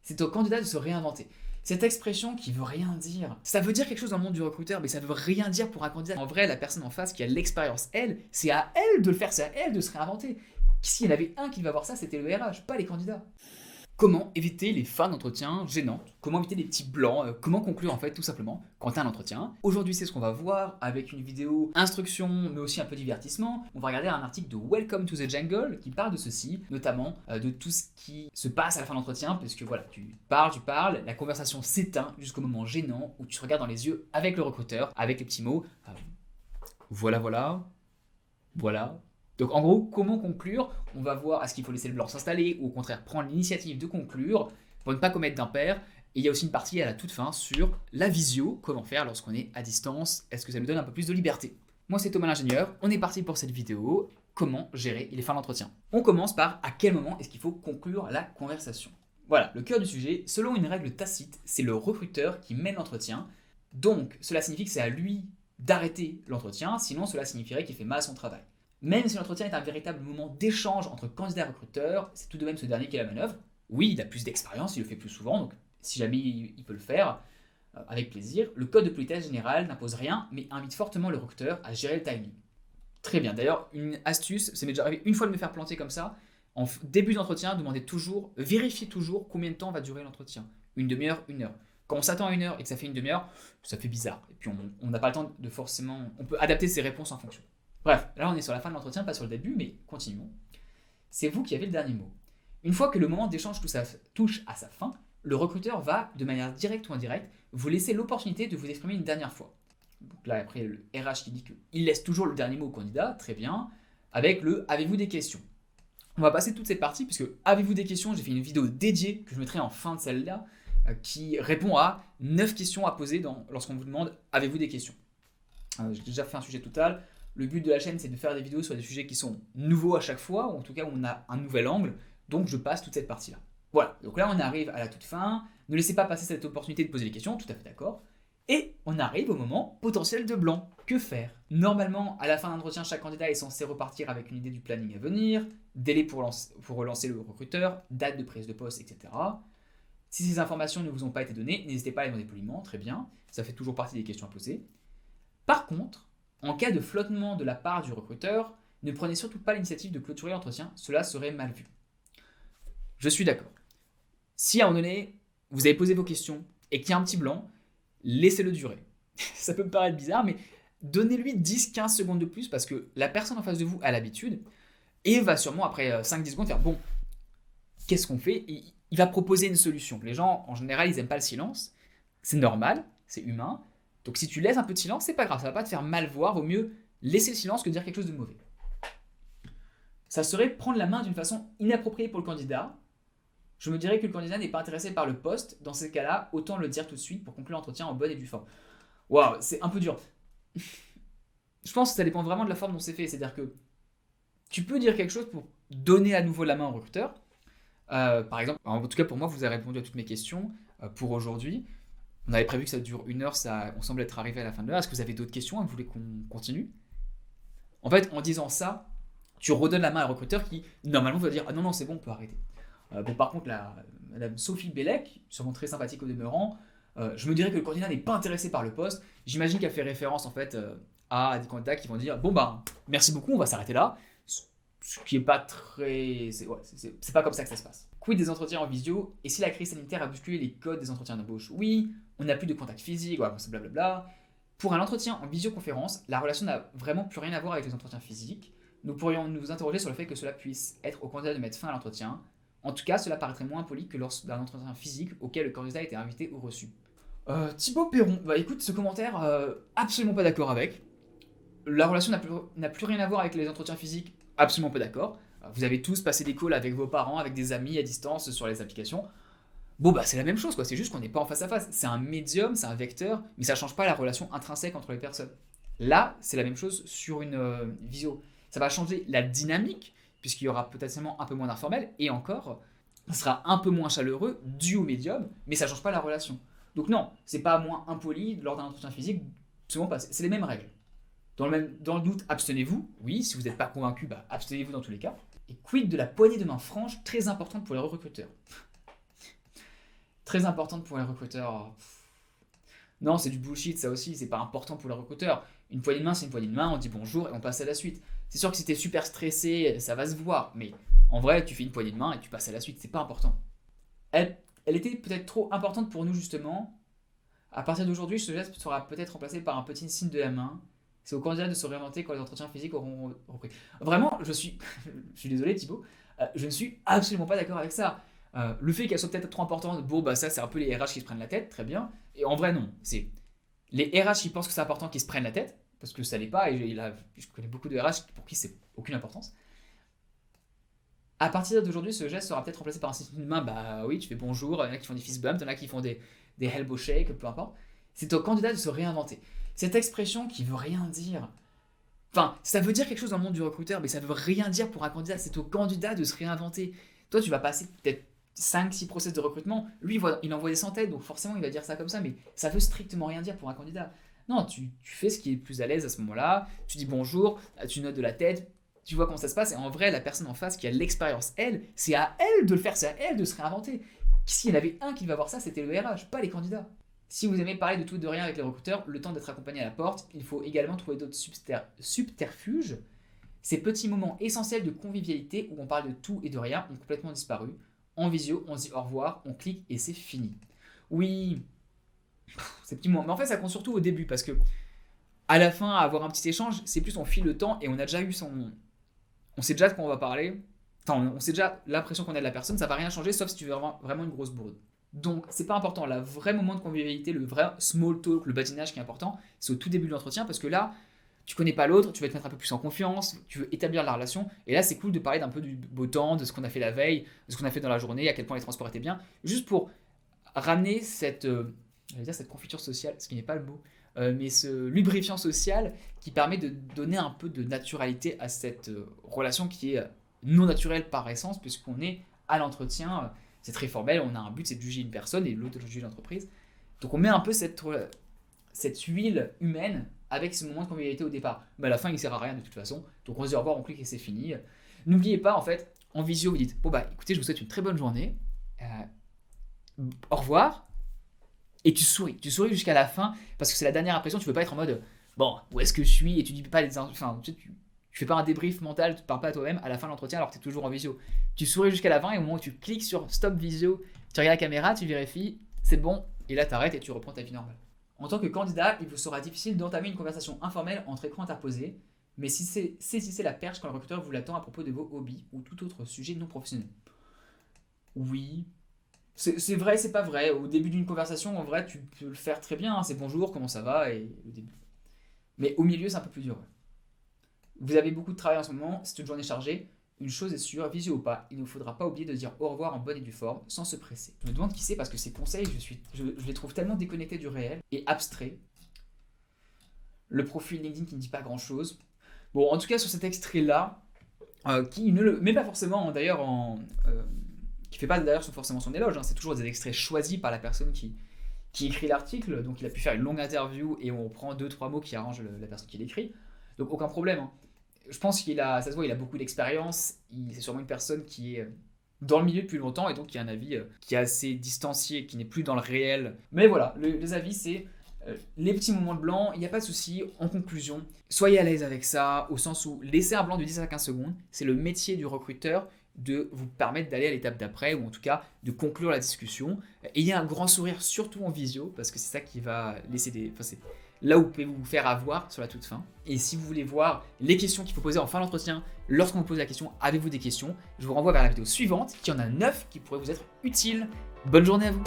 c'est au candidat de se réinventer. Cette expression qui veut rien dire, ça veut dire quelque chose dans le monde du recruteur, mais ça veut rien dire pour un candidat. En vrai, la personne en face qui a l'expérience, elle, c'est à elle de le faire, c'est à elle de se réinventer. S'il y en avait un qui va voir ça, c'était le RH, pas les candidats. Comment éviter les fins d'entretien gênantes? Comment éviter les petits blancs? Comment conclure en fait tout simplement quand tu as un entretien? Aujourd'hui c'est ce qu'on va voir avec une vidéo instruction mais aussi un peu divertissement. On va regarder un article de Welcome to the Jungle qui parle de ceci, notamment de tout ce qui se passe à la fin de l'entretien parce que voilà, tu parles, la conversation s'éteint jusqu'au moment gênant où tu te regardes dans les yeux avec le recruteur, avec les petits mots. Voilà. Donc en gros, comment conclure? On va voir est-ce qu'il faut laisser le blanc s'installer ou au contraire prendre l'initiative de conclure pour ne pas commettre d'impair. Et il y a aussi une partie à la toute fin sur la visio, comment faire lorsqu'on est à distance, est-ce que ça nous donne un peu plus de liberté? Moi c'est Thomas l'ingénieur, on est parti pour cette vidéo, comment gérer les fins d'entretien. On commence par à quel moment est-ce qu'il faut conclure la conversation. Voilà, le cœur du sujet, selon une règle tacite, c'est le recruteur qui mène l'entretien, donc cela signifie que c'est à lui d'arrêter l'entretien, sinon cela signifierait qu'il fait mal son travail. Même si l'entretien est un véritable moment d'échange entre candidat et recruteur, c'est tout de même ce dernier qui est la manœuvre. Oui, il a plus d'expérience, il le fait plus souvent, donc si jamais il peut le faire, avec plaisir. Le code de politesse générale n'impose rien, mais invite fortement le recruteur à gérer le timing. Très bien, d'ailleurs, une astuce, ça m'est déjà arrivé une fois de me faire planter comme ça. En début d'entretien, vérifiez toujours combien de temps va durer l'entretien. Une demi-heure, une heure. Quand on s'attend à une heure et que ça fait une demi-heure, ça fait bizarre. Et puis on n'a pas le temps de forcément... On peut adapter ses réponses en fonction. Bref, là on est sur la fin de l'entretien, pas sur le début, mais continuons. C'est vous qui avez le dernier mot. Une fois que le moment d'échange touche à sa fin, le recruteur va, de manière directe ou indirecte, vous laisser l'opportunité de vous exprimer une dernière fois. Donc là, après, le RH qui dit qu'il laisse toujours le dernier mot au candidat, très bien, avec le « avez-vous des questions ?» On va passer toute cette partie, puisque « avez-vous des questions ?» J'ai fait une vidéo dédiée, que je mettrai en fin de celle-là, qui répond à 9 questions à poser lorsqu'on vous demande « avez-vous des questions ?» J'ai déjà fait un sujet total. Le but de la chaîne, c'est de faire des vidéos sur des sujets qui sont nouveaux à chaque fois, ou en tout cas où on a un nouvel angle, donc je passe toute cette partie-là. Voilà, donc là on arrive à la toute fin, ne laissez pas passer cette opportunité de poser les questions, tout à fait d'accord, et on arrive au moment potentiel de blanc. Que faire? Normalement, à la fin d'entretien, chaque candidat est censé repartir avec une idée du planning à venir, délai pour relancer le recruteur, date de prise de poste, etc. Si ces informations ne vous ont pas été données, n'hésitez pas à les demander poliment, très bien, ça fait toujours partie des questions à poser. Par contre, en cas de flottement de la part du recruteur, ne prenez surtout pas l'initiative de clôturer l'entretien, cela serait mal vu. Je suis d'accord. Si à un moment donné, vous avez posé vos questions et qu'il y a un petit blanc, laissez-le durer. Ça peut me paraître bizarre, mais donnez-lui 10-15 secondes de plus parce que la personne en face de vous a l'habitude et va sûrement après 5-10 secondes faire « bon, qu'est-ce qu'on fait ?» Il va proposer une solution. Les gens, en général, ils n'aiment pas le silence. C'est normal, c'est humain. Donc si tu laisses un peu de silence, c'est pas grave, ça va pas te faire mal voir, vaut mieux laisser le silence que dire quelque chose de mauvais. Ça serait prendre la main d'une façon inappropriée pour le candidat. Je me dirais que le candidat n'est pas intéressé par le poste, dans ces cas-là, autant le dire tout de suite pour conclure l'entretien en bonne et due forme. Waouh, c'est un peu dur. Je pense que ça dépend vraiment de la forme dont c'est fait, c'est-à-dire que tu peux dire quelque chose pour donner à nouveau la main au recruteur. Par exemple, en tout cas pour moi, vous avez répondu à toutes mes questions pour aujourd'hui. On avait prévu que ça dure 1 heure, on semble être arrivé à la fin de l'heure. Est-ce que vous avez d'autres questions? Vous voulez qu'on continue? En fait, en disant ça, tu redonnes la main à un recruteur qui, normalement, va dire « Ah non, c'est bon, on peut arrêter. » Bon, par contre, madame Sophie Bellec, sûrement très sympathique au demeurant, je me dirais que le candidat n'est pas intéressé par le poste. J'imagine qu'elle fait référence, en fait, à des candidats qui vont dire « Bon, merci beaucoup, on va s'arrêter là. » Ce qui est pas très... C'est pas comme ça que ça se passe. Quid des entretiens en visio? Et si la crise sanitaire a bousculé les codes des entretiens d'embauche? Oui, on n'a plus de contact physique, voilà, c'est blablabla. Pour un entretien en visioconférence, la relation n'a vraiment plus rien à voir avec les entretiens physiques. Nous pourrions nous interroger sur le fait que cela puisse être au candidat de mettre fin à l'entretien. En tout cas, cela paraîtrait moins impoli que lors d'un entretien physique auquel le candidat a été invité ou reçu. Thibaut Perron, écoute, ce commentaire, absolument pas d'accord avec. La relation n'a plus rien à voir avec les entretiens physiques, absolument pas d'accord. Vous avez tous passé des calls avec vos parents, avec des amis à distance sur les applications. Bon, c'est la même chose, quoi. C'est juste qu'on n'est pas en face à face. C'est un médium, c'est un vecteur, mais ça ne change pas la relation intrinsèque entre les personnes. Là, c'est la même chose sur une visio. Ça va changer la dynamique, puisqu'il y aura potentiellement un peu moins d'informel, et encore, ça sera un peu moins chaleureux dû au médium, mais ça ne change pas la relation. Donc non, c'est pas moins impoli lors d'un entretien physique, absolument pas. C'est les mêmes règles. Dans le doute, abstenez-vous. Oui, si vous n'êtes pas convaincu, abstenez-vous dans tous les cas. Et quid de la poignée de main franche, très importante pour les recruteurs. Très importante pour les recruteurs. Non, c'est du bullshit, ça aussi, c'est pas important pour les recruteurs. Une poignée de main, c'est une poignée de main, on dit bonjour et on passe à la suite. C'est sûr que si t'es super stressé, ça va se voir, mais en vrai, tu fais une poignée de main et tu passes à la suite, c'est pas important. Elle était peut-être trop importante pour nous, justement. À partir d'aujourd'hui, ce geste sera peut-être remplacé par un petit signe de la main. C'est au candidat de se réinventer quand les entretiens physiques auront repris. Vraiment, je suis désolé Thibaut, je ne suis absolument pas d'accord avec ça. Le fait qu'elle soit peut-être trop importante, bon bah ça c'est un peu les RH qui se prennent la tête, très bien. Et en vrai non, c'est les RH qui pensent que c'est important qui se prennent la tête, parce que ça l'est pas, et je connais beaucoup de RH pour qui c'est aucune importance. À partir d'aujourd'hui, ce geste sera peut-être remplacé par un signe de main, bah oui, tu fais bonjour, il y en a qui font des fist bumps, il y en a qui font des elbow shakes, peu importe. C'est au candidat de se réinventer. Cette expression qui veut rien dire. Enfin, ça veut dire quelque chose dans le monde du recruteur, mais ça veut rien dire pour un candidat. C'est au candidat de se réinventer. Toi, tu vas passer peut-être 5-6 process de recrutement. Lui, il envoie des centaines, donc forcément, il va dire ça comme ça, mais ça veut strictement rien dire pour un candidat. Non, tu fais ce qui est le plus à l'aise à ce moment-là. Tu dis bonjour, tu notes de la tête, tu vois comment ça se passe. Et en vrai, la personne en face qui a l'expérience, c'est à elle de le faire, c'est à elle de se réinventer. S'il y en avait un qui va voir ça, c'était le RH, pas les candidats. Si vous aimez parler de tout et de rien avec les recruteurs, le temps d'être accompagné à la porte, il faut également trouver d'autres subterfuges. Ces petits moments essentiels de convivialité où on parle de tout et de rien ont complètement disparu. En visio, on se dit au revoir, on clique et c'est fini. Oui, ces petits moments. Mais en fait, ça compte surtout au début parce que à la fin, avoir un petit échange, c'est plus on file le temps et on a déjà eu on sait déjà de quoi on va parler. Enfin, on sait déjà l'impression qu'on a de la personne, ça va rien changer sauf si tu veux vraiment une grosse bourde. Donc, c'est pas important. Le vrai moment de convivialité, le vrai small talk, le badinage qui est important, c'est au tout début de l'entretien parce que là, tu connais pas l'autre, tu vas te mettre un peu plus en confiance, tu veux établir la relation. Et là, c'est cool de parler d'un peu du beau temps, de ce qu'on a fait la veille, de ce qu'on a fait dans la journée, à quel point les transports étaient bien, juste pour ramener cette confiture sociale, ce qui n'est pas le mot, mais ce lubrifiant social qui permet de donner un peu de naturalité à cette relation qui est non naturelle par essence, puisqu'on est à l'entretien. C'est très formel, on a un but, c'est de juger une personne et l'autre de juger l'entreprise. Donc on met un peu cette huile humaine avec ce moment de convivialité au départ. Mais à la fin, il ne sert à rien de toute façon. Donc on se dit au revoir, on clique et c'est fini. N'oubliez pas, en fait, en visio, vous dites, bon bah écoutez, je vous souhaite une très bonne journée. Au revoir. Et tu souris jusqu'à la fin, parce que c'est la dernière impression, tu ne veux pas être en mode, bon, où est-ce que je suis? Et tu dis pas tu fais pas un débrief mental, tu ne parles pas à toi-même à la fin de l'entretien alors que tu es toujours en visio. Tu souris jusqu'à la fin et au moment où tu cliques sur Stop Visio, tu regardes la caméra, tu vérifies, c'est bon, et là tu arrêtes et tu reprends ta vie normale. En tant que candidat, il vous sera difficile d'entamer une conversation informelle entre écrans interposés, mais saisissez la perche quand le recruteur vous l'attend à propos de vos hobbies ou tout autre sujet non professionnel. Oui, c'est vrai, c'est pas vrai. Au début d'une conversation, en vrai, tu peux le faire très bien. C'est bonjour, comment ça va, et au début. Mais au milieu, c'est un peu plus dur. Ouais. Vous avez beaucoup de travail en ce moment, c'est une journée chargée. Une chose est sûre, visio ou pas, il ne faudra pas oublier de dire au revoir en bonne et due forme, sans se presser. Je me demande qui c'est parce que ces conseils, je les trouve tellement déconnectés du réel et abstraits. Le profil LinkedIn qui ne dit pas grand-chose. Bon, en tout cas, sur cet extrait-là, qui ne le met pas forcément, d'ailleurs, qui fait pas d'ailleurs forcément son éloge, hein, c'est toujours des extraits choisis par la personne qui écrit l'article, donc il a pu faire une longue interview et on prend 2-3 mots qui arrangent la personne qui l'écrit, donc aucun problème. Hein. Je pense ça se voit, il a beaucoup d'expérience, c'est sûrement une personne qui est dans le milieu depuis longtemps et donc qui a un avis qui est assez distancié, qui n'est plus dans le réel. Mais voilà, les avis c'est les petits moments de blanc, il n'y a pas de souci. En conclusion, soyez à l'aise avec ça, au sens où laisser un blanc de 10 à 15 secondes, c'est le métier du recruteur de vous permettre d'aller à l'étape d'après, ou en tout cas de conclure la discussion. Ayez un grand sourire, surtout en visio, parce que c'est ça qui va laisser c'est là où vous pouvez vous faire avoir sur la toute fin. Et si vous voulez voir les questions qu'il faut poser en fin d'entretien, lorsqu'on vous pose la question, avez-vous des questions? Je vous renvoie vers la vidéo suivante, qui en a 9 qui pourraient vous être utiles. Bonne journée à vous!